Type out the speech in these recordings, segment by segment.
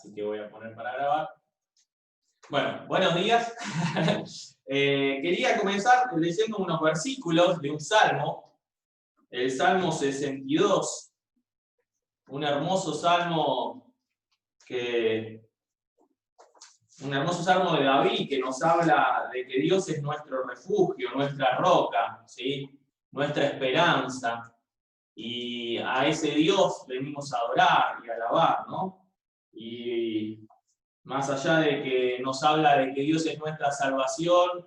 Así que voy a poner para grabar. Bueno, buenos días. Quería comenzar leyendo unos versículos de un salmo, el Salmo 62, un hermoso salmo de David que nos habla de que Dios es nuestro refugio, nuestra roca, ¿sí? Nuestra esperanza. Y a ese Dios venimos a adorar y a alabar, ¿no? Y más allá de que nos habla de que Dios es nuestra salvación,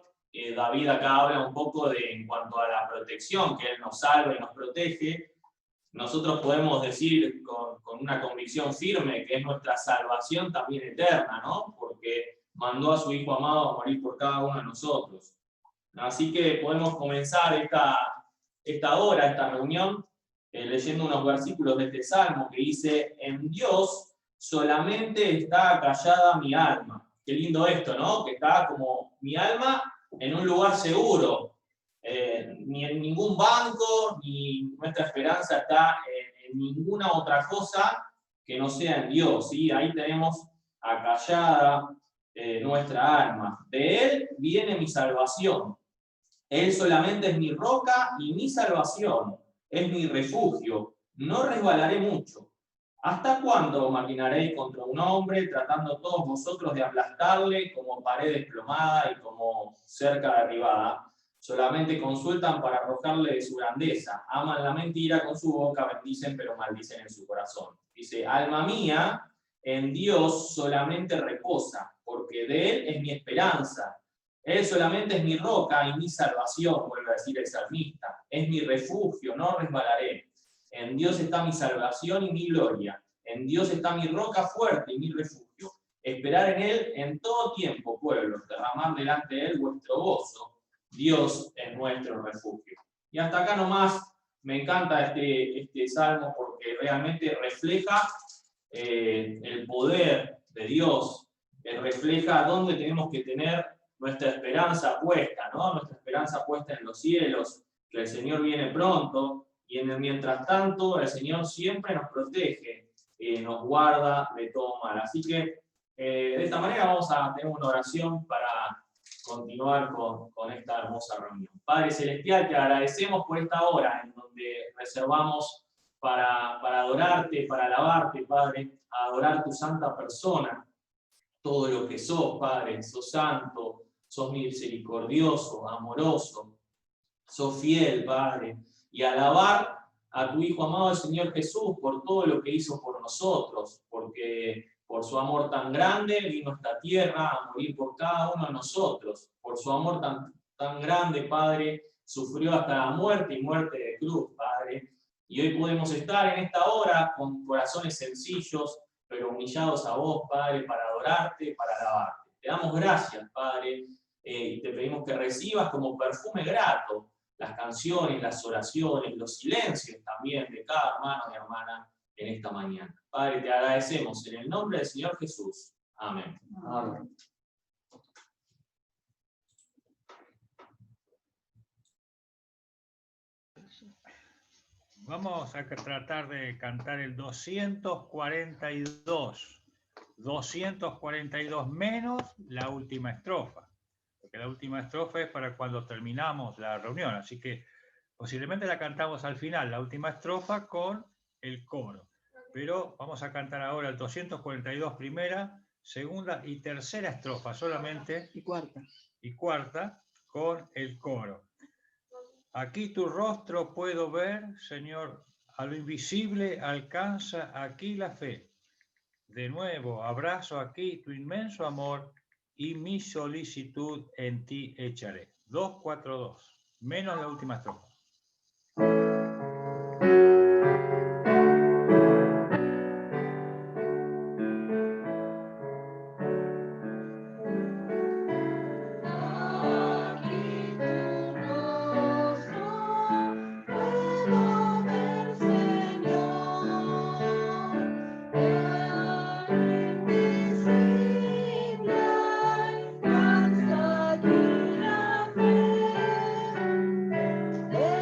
David acá habla un poco en cuanto a la protección, que Él nos salva y nos protege. Nosotros podemos decir con una convicción firme que es nuestra salvación también eterna, ¿no? Porque mandó a su Hijo amado a morir por cada uno de nosotros. Así que podemos comenzar esta hora, esta reunión, leyendo unos versículos de este Salmo que dice: en Dios solamente está callada mi alma. Qué lindo esto, ¿no? Que está como mi alma en un lugar seguro. Ni en ningún banco, ni nuestra esperanza está en ninguna otra cosa que no sea en Dios, ¿sí? Ahí tenemos acallada nuestra alma. De Él viene mi salvación. Él solamente es mi roca y mi salvación. Es mi refugio. No resbalaré mucho. ¿Hasta cuándo maquinaréis contra un hombre, tratando todos vosotros de aplastarle como pared desplomada y como cerca derribada? Solamente consultan para arrojarle de su grandeza. Aman la mentira con su boca, bendicen pero maldicen en su corazón. Dice: alma mía, en Dios solamente reposa, porque de Él es mi esperanza. Él solamente es mi roca y mi salvación, vuelve a decir el salmista. Es mi refugio, no resbalaré. En Dios está mi salvación y mi gloria. En Dios está mi roca fuerte y mi refugio. Esperar en Él en todo tiempo, pueblos. Derramar delante de Él vuestro gozo. Dios es nuestro refugio. Y hasta acá nomás me encanta este salmo porque realmente refleja el poder de Dios. Refleja dónde tenemos que tener nuestra esperanza puesta, ¿no? Nuestra esperanza puesta en los cielos, que el Señor viene pronto. Y en el mientras tanto, el Señor siempre nos protege, nos guarda de todo mal. Así que de esta manera vamos a tener una oración para continuar con esta hermosa reunión. Padre Celestial, te agradecemos por esta hora en donde reservamos para adorarte, para alabarte, Padre, a adorar tu santa persona, todo lo que sos, Padre. Sos santo, sos misericordioso, amoroso, sos fiel, Padre, y alabar a tu Hijo amado, el Señor Jesús, por todo lo que hizo por nosotros, porque por su amor tan grande vino a esta tierra a morir por cada uno de nosotros. Por su amor tan grande, Padre, sufrió hasta la muerte y muerte de cruz, Padre. Y hoy podemos estar en esta hora con corazones sencillos, pero humillados a vos, Padre, para adorarte, para alabarte. Te damos gracias, Padre, y te pedimos que recibas como perfume grato las canciones, las oraciones, los silencios también de cada hermano y hermana en esta mañana. Padre, te agradecemos en el nombre del Señor Jesús. Amén. Amén. Vamos a tratar de cantar el 242. 242 menos la última estrofa. Porque la última estrofa es para cuando terminamos la reunión. Así que posiblemente la cantamos al final, la última estrofa con el coro. Pero vamos a cantar ahora el 242 primera, segunda y tercera estrofa solamente. Y cuarta con el coro. Aquí tu rostro puedo ver, Señor, a lo invisible alcanza aquí la fe. De nuevo abrazo aquí tu inmenso amor y mi solicitud en ti echaré. 242, menos la última estrofa. Yeah.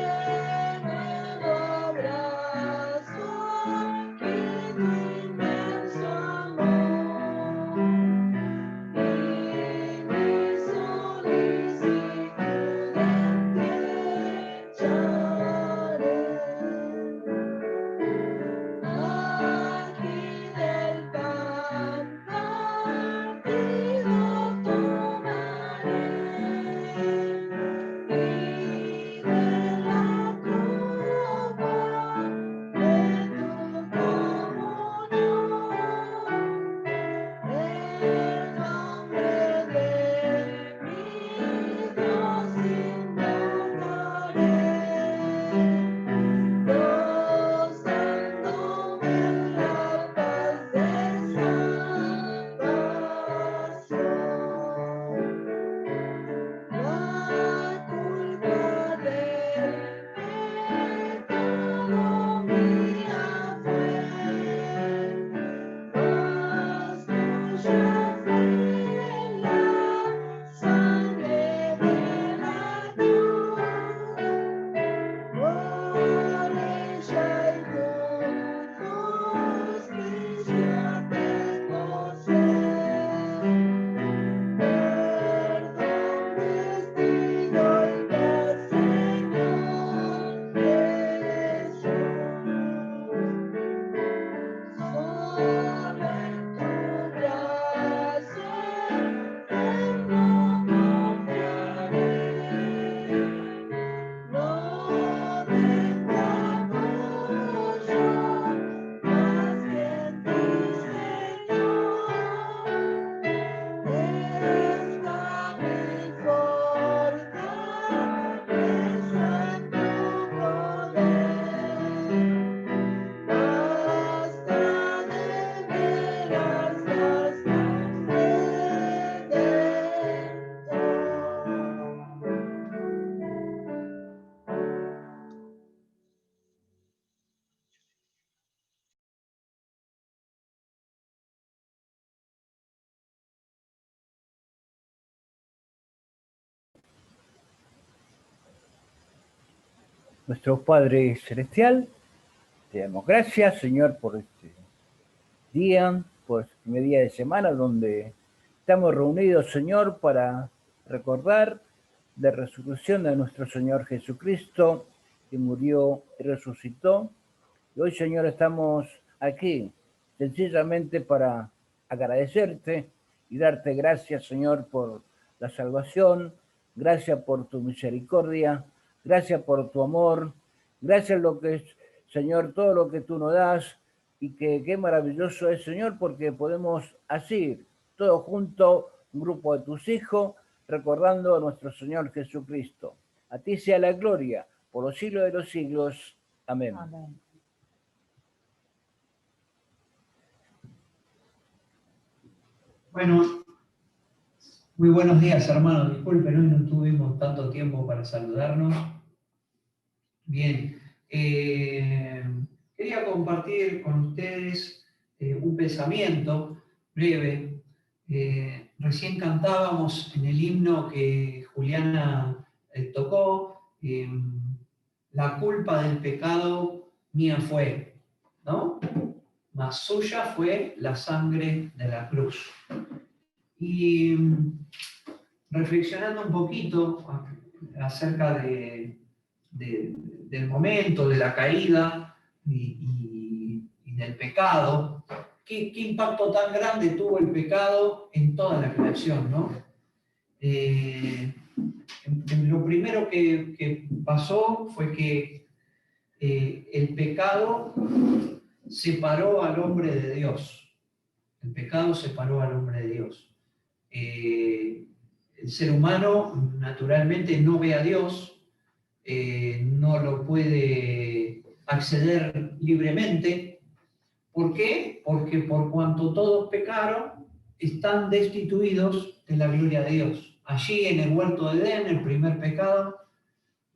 Nuestro Padre Celestial, te damos gracias, Señor, por este día, por este primer día de semana donde estamos reunidos, Señor, para recordar la resurrección de nuestro Señor Jesucristo, que murió y resucitó. Y hoy, Señor, estamos aquí sencillamente para agradecerte y darte gracias, Señor, por la salvación, gracias por tu misericordia, gracias por tu amor, gracias lo que es, Señor, todo lo que tú nos das, y que qué maravilloso es, Señor, porque podemos así, todos juntos, un grupo de tus hijos, recordando a nuestro Señor Jesucristo. A ti sea la gloria por los siglos de los siglos. Amén. Amén. Bueno, muy buenos días, hermanos. Disculpen, hoy no tuvimos tanto tiempo para saludarnos. Bien, quería compartir con ustedes un pensamiento breve. Recién cantábamos en el himno que Juliana tocó, la culpa del pecado mía fue, ¿no? Mas suya fue la sangre de la cruz. Y reflexionando un poquito acerca del momento, de la caída y del pecado, ¿qué impacto tan grande tuvo el pecado en toda la creación, ¿no? Lo primero que pasó fue que el pecado separó al hombre de Dios. El pecado separó al hombre de Dios. El ser humano naturalmente no ve a Dios, no lo puede acceder libremente. ¿Por qué? Porque por cuanto todos pecaron, están destituidos de la gloria de Dios. Allí en el huerto de Edén, el primer pecado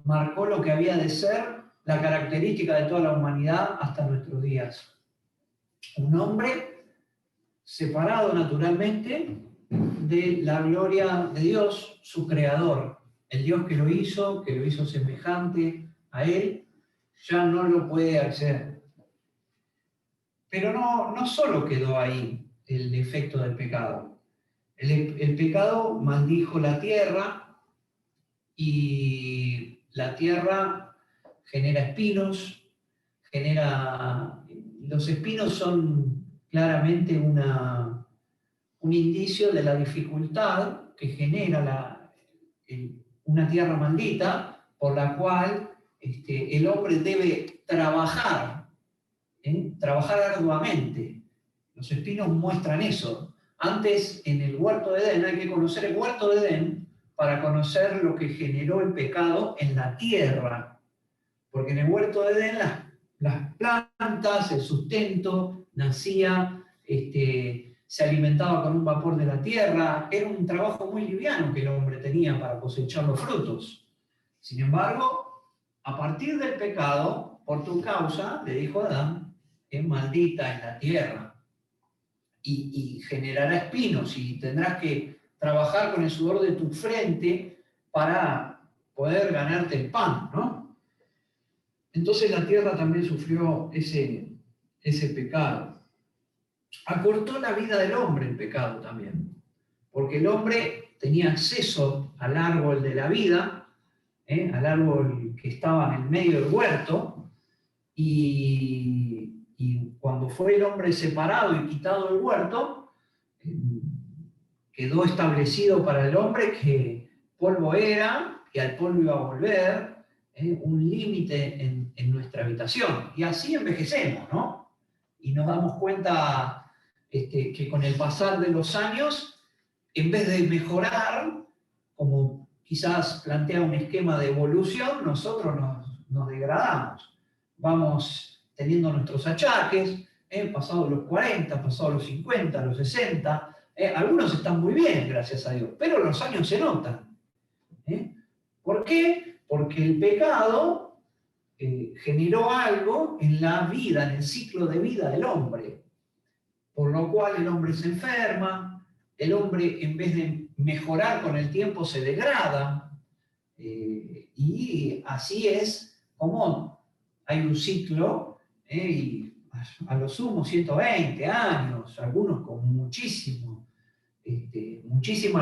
marcó lo que había de ser la característica de toda la humanidad hasta nuestros días. Un hombre separado naturalmente de la gloria de Dios, su creador. El Dios que lo hizo semejante a él, ya no lo puede acceder. Pero no solo quedó ahí el efecto del pecado. El pecado maldijo la tierra, y la tierra genera espinos, los espinos son claramente un indicio de la dificultad que genera una tierra maldita, por la cual el hombre debe trabajar arduamente. Los espinos muestran eso. Antes, en el huerto de Edén, hay que conocer el huerto de Edén para conocer lo que generó el pecado en la tierra. Porque en el huerto de Edén las plantas, el sustento, nacía, se alimentaba con un vapor de la tierra. Era un trabajo muy liviano que el hombre tenía para cosechar los frutos. Sin embargo, a partir del pecado, por tu causa, le dijo Adán, es maldita en la tierra y generará espinos, y tendrás que trabajar con el sudor de tu frente para poder ganarte el pan, ¿no? Entonces la tierra también sufrió ese pecado. Acortó la vida del hombre el pecado también, porque el hombre tenía acceso al árbol de la vida, al árbol que estaba en el medio del huerto, y cuando fue el hombre separado y quitado del huerto, quedó establecido para el hombre que polvo era, que al polvo iba a volver, un límite en nuestra habitación. Y así envejecemos, ¿no? Y nos damos cuenta que con el pasar de los años, en vez de mejorar, como quizás plantea un esquema de evolución, nosotros nos degradamos. Vamos teniendo nuestros achaques, pasados los 40, pasados los 50, los 60, algunos están muy bien, gracias a Dios, pero los años se notan. ¿Por qué? Porque el pecado generó algo en la vida, en el ciclo de vida del hombre, por lo cual el hombre se enferma, el hombre en vez de mejorar con el tiempo se degrada, y así es común. Hay un ciclo, y a lo sumo 120 años, algunos con muchísima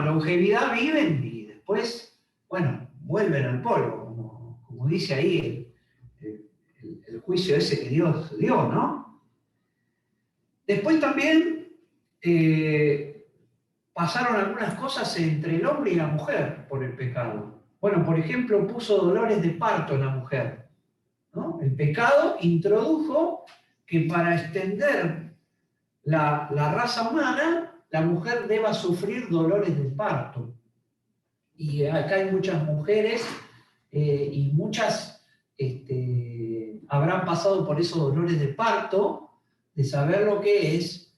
longevidad viven y después, bueno, vuelven al polvo, como dice ahí el juicio ese que Dios dio, ¿no? Después también pasaron algunas cosas entre el hombre y la mujer por el pecado. Bueno, por ejemplo, puso dolores de parto en la mujer, ¿no? El pecado introdujo que para extender la raza humana, la mujer deba sufrir dolores de parto. Y acá hay muchas mujeres y muchas habrán pasado por esos dolores de parto, de saber lo que es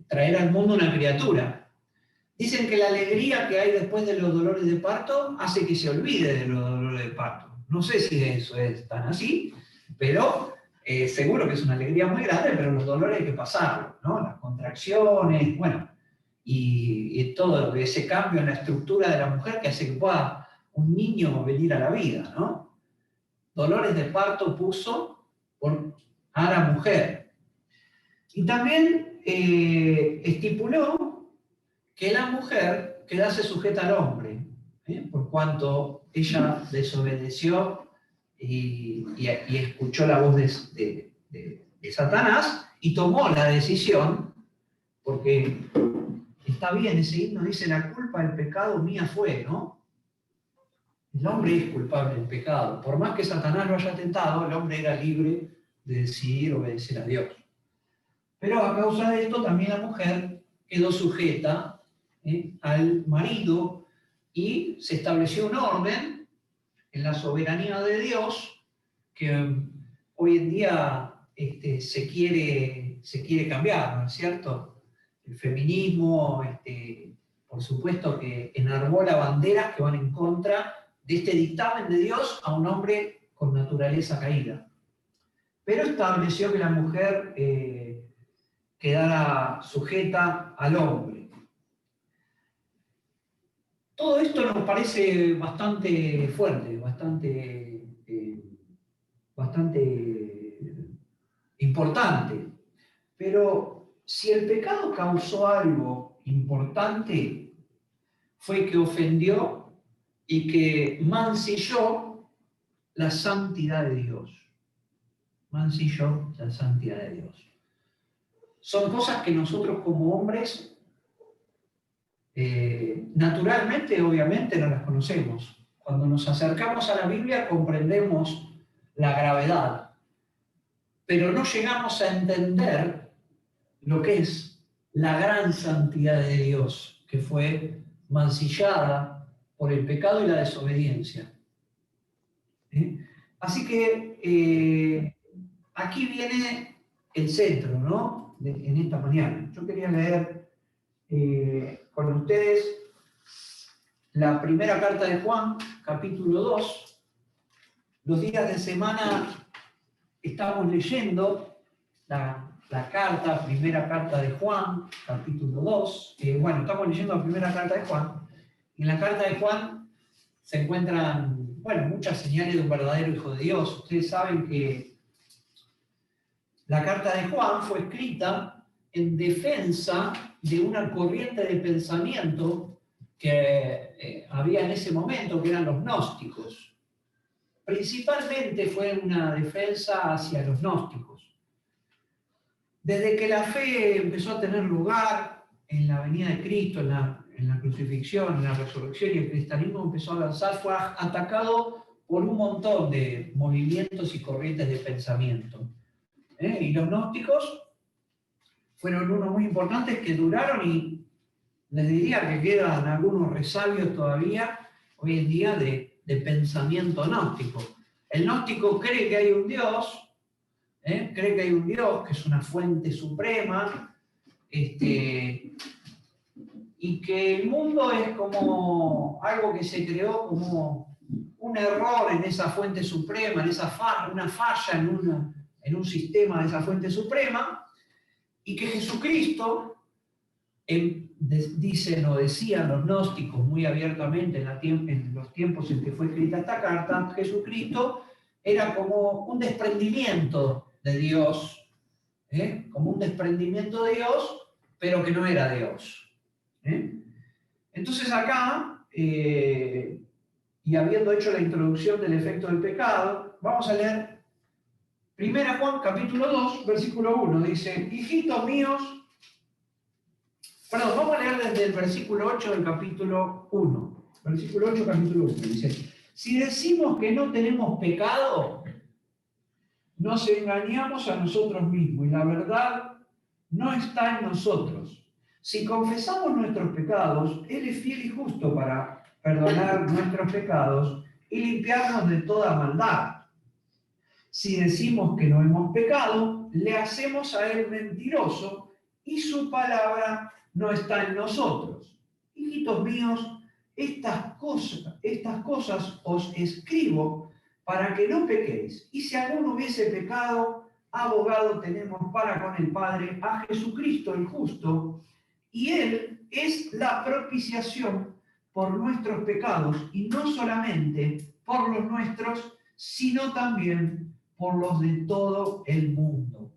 traer al mundo una criatura. Dicen que la alegría que hay después de los dolores de parto hace que se olvide de los dolores de parto. No sé si eso es tan así, pero seguro que es una alegría muy grande, pero los dolores hay que pasarlos, ¿no? Las contracciones, bueno, y todo ese cambio en la estructura de la mujer que hace que pueda un niño venir a la vida, ¿no? Dolores de parto puso a la mujer. Y también estipuló que la mujer quedase sujeta al hombre, por cuanto ella desobedeció y escuchó la voz de Satanás y tomó la decisión, porque está bien, ese himno dice, la culpa del pecado mía fue, ¿no? El hombre es culpable del pecado. Por más que Satanás lo haya tentado, el hombre era libre de decidir obedecer a Dios. Pero a causa de esto también la mujer quedó sujeta al marido y se estableció un orden en la soberanía de Dios que hoy en día se quiere cambiar, ¿no es cierto? El feminismo, por supuesto que enarbola banderas que van en contra de este dictamen de Dios a un hombre con naturaleza caída. Pero estableció que la mujer quedara sujeta al hombre. Todo esto nos parece bastante fuerte, bastante importante. Pero si el pecado causó algo importante, fue que ofendió y que mancilló la santidad de Dios. Mancilló la santidad de Dios. Son cosas que nosotros como hombres, naturalmente, obviamente, no las conocemos. Cuando nos acercamos a la Biblia comprendemos la gravedad, pero no llegamos a entender lo que es la gran santidad de Dios, que fue mancillada por el pecado y la desobediencia. Así que aquí viene el centro, ¿no? En esta mañana. Yo quería leer con ustedes la primera carta de Juan, capítulo 2. Los días de semana estamos leyendo la primera carta de Juan, capítulo 2. Estamos leyendo la primera carta de Juan. En la carta de Juan se encuentran, muchas señales de un verdadero Hijo de Dios. Ustedes saben que la carta de Juan fue escrita en defensa de una corriente de pensamiento que había en ese momento, que eran los gnósticos. Principalmente fue una defensa hacia los gnósticos. Desde que la fe empezó a tener lugar en la venida de Cristo, en la crucifixión, en la resurrección, y el cristianismo empezó a avanzar, fue atacado por un montón de movimientos y corrientes de pensamiento. Y los gnósticos fueron unos muy importantes que duraron, y les diría que quedan algunos resabios todavía hoy en día de pensamiento gnóstico. El gnóstico cree que hay un Dios, cree que hay un Dios que es una fuente suprema, y que el mundo es como algo que se creó como un error en esa fuente suprema, en una falla en un sistema de esa fuente suprema, y que Jesucristo dicen o decían los gnósticos muy abiertamente en los tiempos en que fue escrita esta carta, Jesucristo era como un desprendimiento de Dios, como un desprendimiento de Dios, pero que no era Dios. Entonces acá, y habiendo hecho la introducción del efecto del pecado, vamos a leer 1 Juan capítulo 2, versículo 1, dice, hijitos míos, perdón, vamos a leer desde el versículo 8 del capítulo 1. Versículo 8, capítulo 1, dice, si decimos que no tenemos pecado, nos engañamos a nosotros mismos y la verdad no está en nosotros. Si confesamos nuestros pecados, Él es fiel y justo para perdonar nuestros pecados y limpiarnos de toda maldad. Si decimos que no hemos pecado, le hacemos a Él mentiroso y su palabra no está en nosotros. Hijitos míos, estas cosas os escribo para que no pequéis. Y si alguno hubiese pecado, abogado tenemos para con el Padre a Jesucristo el justo, y Él es la propiciación por nuestros pecados, y no solamente por los nuestros, sino también por los de todo el mundo.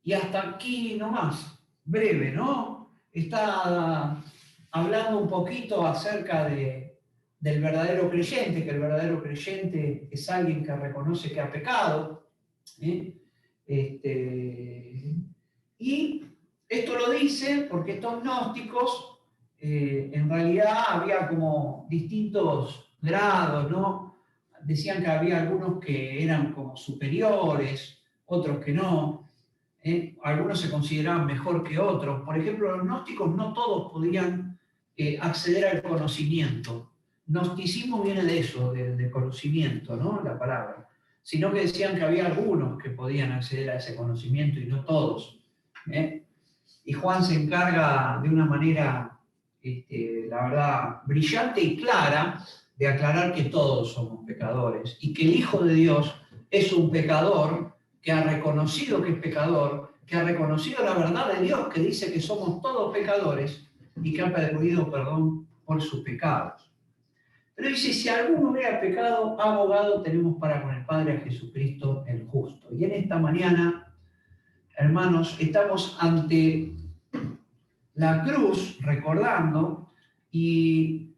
Y hasta aquí nomás, breve, ¿no? Está hablando un poquito acerca del verdadero creyente, que el verdadero creyente es alguien que reconoce que ha pecado. Y esto lo dice porque estos gnósticos, en realidad había como distintos grados, ¿no? Decían que había algunos que eran como superiores, otros que no. Algunos se consideraban mejor que otros. Por ejemplo, los gnósticos no todos podían acceder al conocimiento. Gnosticismo viene de eso, de conocimiento, ¿no? La palabra. Sino que decían que había algunos que podían acceder a ese conocimiento y no todos. Y Juan se encarga de una manera, la verdad, brillante y clara de aclarar que todos somos pecadores y que el Hijo de Dios es un pecador que ha reconocido que es pecador, que ha reconocido la verdad de Dios que dice que somos todos pecadores y que ha pedido perdón por sus pecados. Pero dice, si alguno hubiera pecado, abogado tenemos para con el Padre a Jesucristo el justo. Y en esta mañana, hermanos, estamos ante la cruz, recordando, y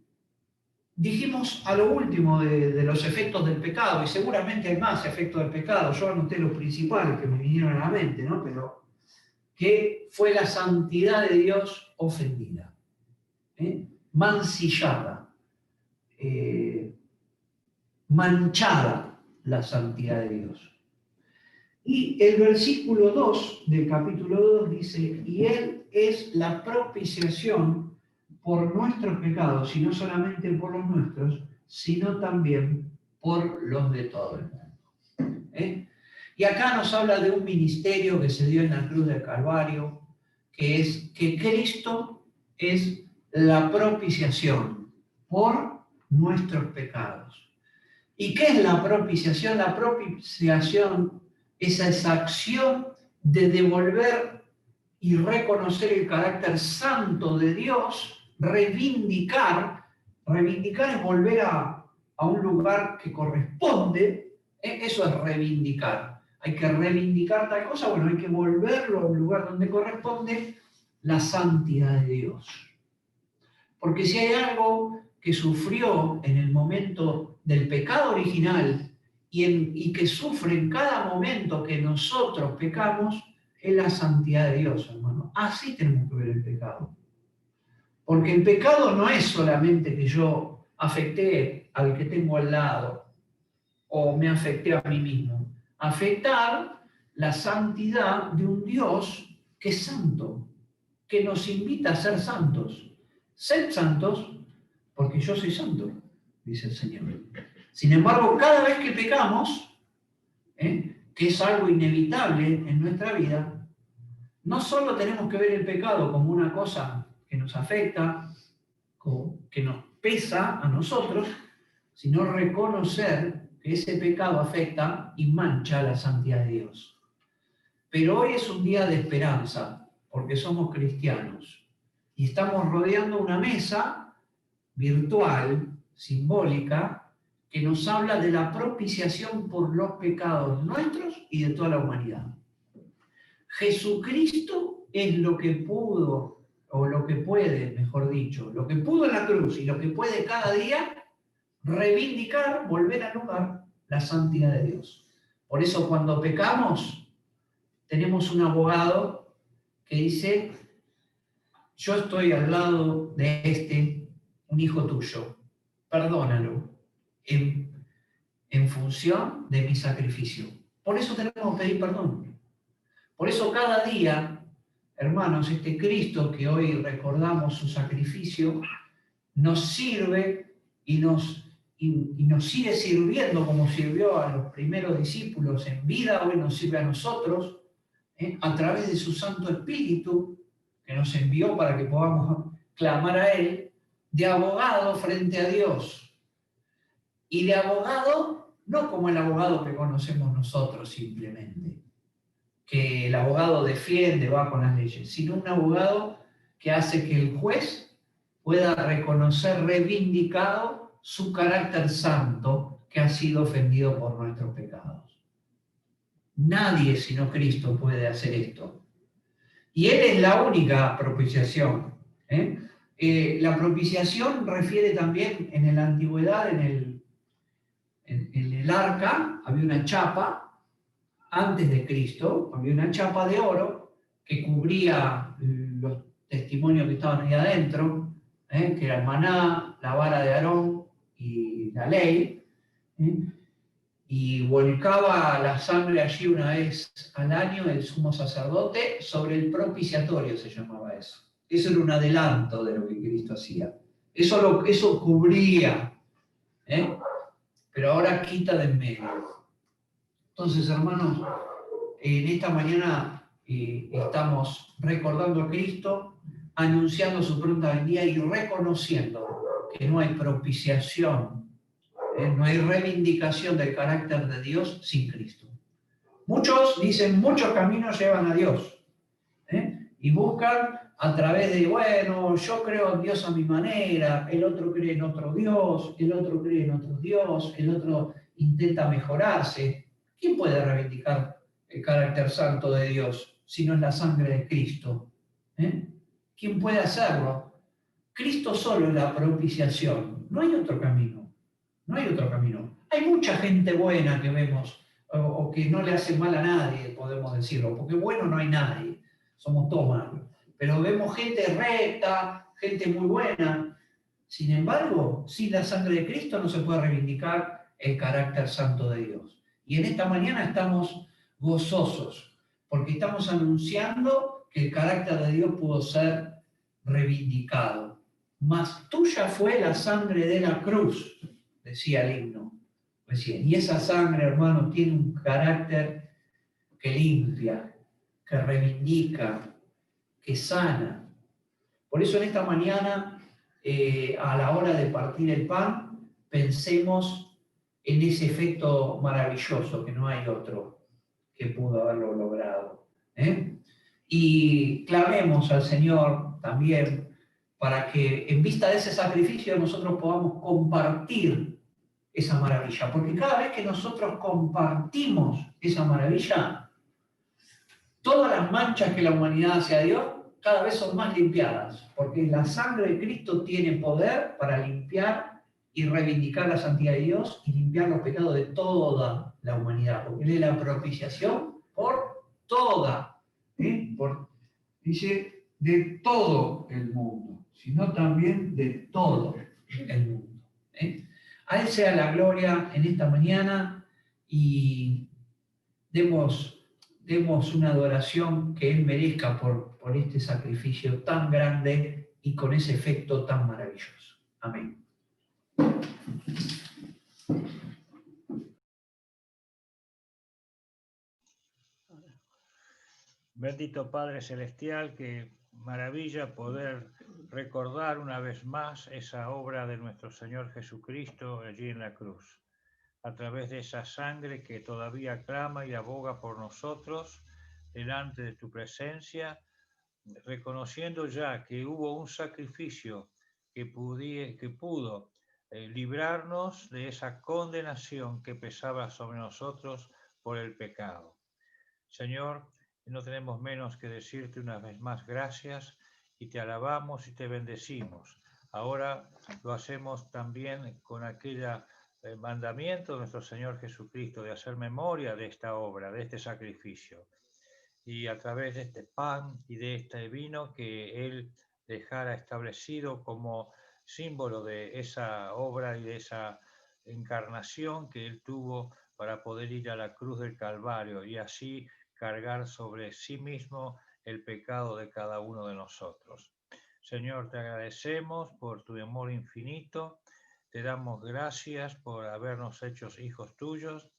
dijimos a lo último de los efectos del pecado, y seguramente hay más efectos del pecado, yo anoté los principales que me vinieron a la mente, ¿no? Pero que fue la santidad de Dios ofendida, mancillada, manchada la santidad de Dios. Y el versículo 2 del capítulo 2 dice, y Él es la propiciación por nuestros pecados, y no solamente por los nuestros, sino también por los de todo el mundo. Y acá nos habla de un ministerio que se dio en la cruz del Calvario, que es que Cristo es la propiciación por nuestros pecados. ¿Y qué es la propiciación? La propiciación es esa acción de devolver y reconocer el carácter santo de Dios, reivindicar es volver a un lugar que corresponde, eso es reivindicar. Hay que reivindicar tal cosa, bueno, hay que volverlo a un lugar donde corresponde la santidad de Dios. Porque si hay algo que sufrió en el momento del pecado original y que sufre en cada momento que nosotros pecamos, es la santidad de Dios, hermano. Así tenemos que ver el pecado. Porque el pecado no es solamente que yo afecté al que tengo al lado o me afecté a mí mismo. Afectar la santidad de un Dios que es santo, que nos invita a ser santos. Sed santos porque yo soy santo, dice el Señor. Sin embargo, cada vez que pecamos, que es algo inevitable en nuestra vida, no solo tenemos que ver el pecado como una cosa que nos afecta, que nos pesa a nosotros, sino reconocer que ese pecado afecta y mancha la santidad de Dios. Pero hoy es un día de esperanza, porque somos cristianos. Y estamos rodeando una mesa virtual, simbólica, que nos habla de la propiciación por los pecados nuestros y de toda la humanidad. Jesucristo es lo que pudo, o lo que puede, mejor dicho, lo que pudo en la cruz y lo que puede cada día reivindicar, volver al lugar, la santidad de Dios. Por eso cuando pecamos, tenemos un abogado que dice, yo estoy al lado de un hijo tuyo, perdónalo, en función de mi sacrificio. Por eso tenemos que pedir perdón. Por eso cada día, hermanos, este Cristo que hoy recordamos su sacrificio, nos sirve y nos sigue sirviendo como sirvió a los primeros discípulos en vida, hoy nos sirve a nosotros, a través de su Santo Espíritu, que nos envió para que podamos clamar a Él, de abogado frente a Dios. Y de abogado, no como el abogado que conocemos nosotros simplemente, que el abogado defiende, va con las leyes, sino un abogado que hace que el juez pueda reconocer reivindicado su carácter santo que ha sido ofendido por nuestros pecados. Nadie sino Cristo puede hacer esto. Y Él es la única propiciación. La propiciación refiere también en la antigüedad, en el arca, había una chapa, antes de Cristo, había una chapa de oro que cubría los testimonios que estaban ahí adentro, que era el maná, la vara de Aarón y la ley, y volcaba la sangre allí una vez al año el sumo sacerdote sobre el propiciatorio, se llamaba eso. Eso era un adelanto de lo que Cristo hacía. Eso cubría, pero ahora quita de en medio. Entonces, hermanos, en esta mañana estamos recordando a Cristo, anunciando su pronta venida y reconociendo que no hay propiciación, no hay reivindicación del carácter de Dios sin Cristo. Muchos dicen, muchos caminos llevan a Dios, y buscan a través de, bueno, yo creo en Dios a mi manera, el otro cree en otro Dios, el otro cree en otro Dios, el otro intenta mejorarse. ¿Quién puede reivindicar el carácter santo de Dios si no es la sangre de Cristo? ¿Quién puede hacerlo? Cristo solo es la propiciación, no hay otro camino, no hay otro camino. Hay mucha gente buena que vemos, o que no le hace mal a nadie, podemos decirlo, porque bueno no hay nadie, somos todos malos. Pero vemos gente recta, gente muy buena. Sin embargo, sin la sangre de Cristo no se puede reivindicar el carácter santo de Dios. Y en esta mañana estamos gozosos, porque estamos anunciando que el carácter de Dios pudo ser reivindicado. Mas tuya fue la sangre de la cruz, decía el himno recién. Y esa sangre, hermano, tiene un carácter que limpia, que reivindica, que sana. Por eso en esta mañana, a la hora de partir el pan, pensemos en ese efecto maravilloso, que no hay otro que pudo haberlo logrado. Y clamemos al Señor también para que en vista de ese sacrificio nosotros podamos compartir esa maravilla. Porque cada vez que nosotros compartimos esa maravilla, todas las manchas que la humanidad hace a Dios cada vez son más limpiadas, porque la sangre de Cristo tiene poder para limpiar y reivindicar la santidad de Dios y limpiar los pecados de toda la humanidad, porque Él es la propiciación por toda, dice, de todo el mundo, sino también de todo el mundo. A Él sea la gloria en esta mañana y demos una adoración que Él merezca por este sacrificio tan grande y con ese efecto tan maravilloso. Amén. Bendito Padre Celestial, qué maravilla poder recordar una vez más esa obra de nuestro Señor Jesucristo allí en la cruz. A través de esa sangre que todavía clama y aboga por nosotros delante de tu presencia, reconociendo ya que hubo un sacrificio que pudo librarnos de esa condenación que pesaba sobre nosotros por el pecado. Señor, no tenemos menos que decirte una vez más gracias y te alabamos y te bendecimos. Ahora lo hacemos también con aquel mandamiento de nuestro Señor Jesucristo de hacer memoria de esta obra, de este sacrificio. Y a través de este pan y de este vino que Él dejara establecido como símbolo de esa obra y de esa encarnación que Él tuvo para poder ir a la cruz del Calvario y así cargar sobre sí mismo el pecado de cada uno de nosotros. Señor, te agradecemos por tu amor infinito, te damos gracias por habernos hecho hijos tuyos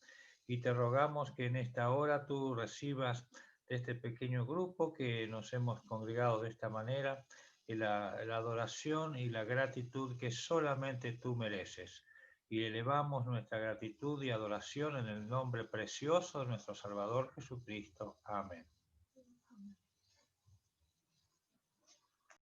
y te rogamos que en esta hora tú recibas de este pequeño grupo que nos hemos congregado de esta manera y la adoración y la gratitud que solamente tú mereces. Y elevamos nuestra gratitud y adoración en el nombre precioso de nuestro Salvador Jesucristo. Amén.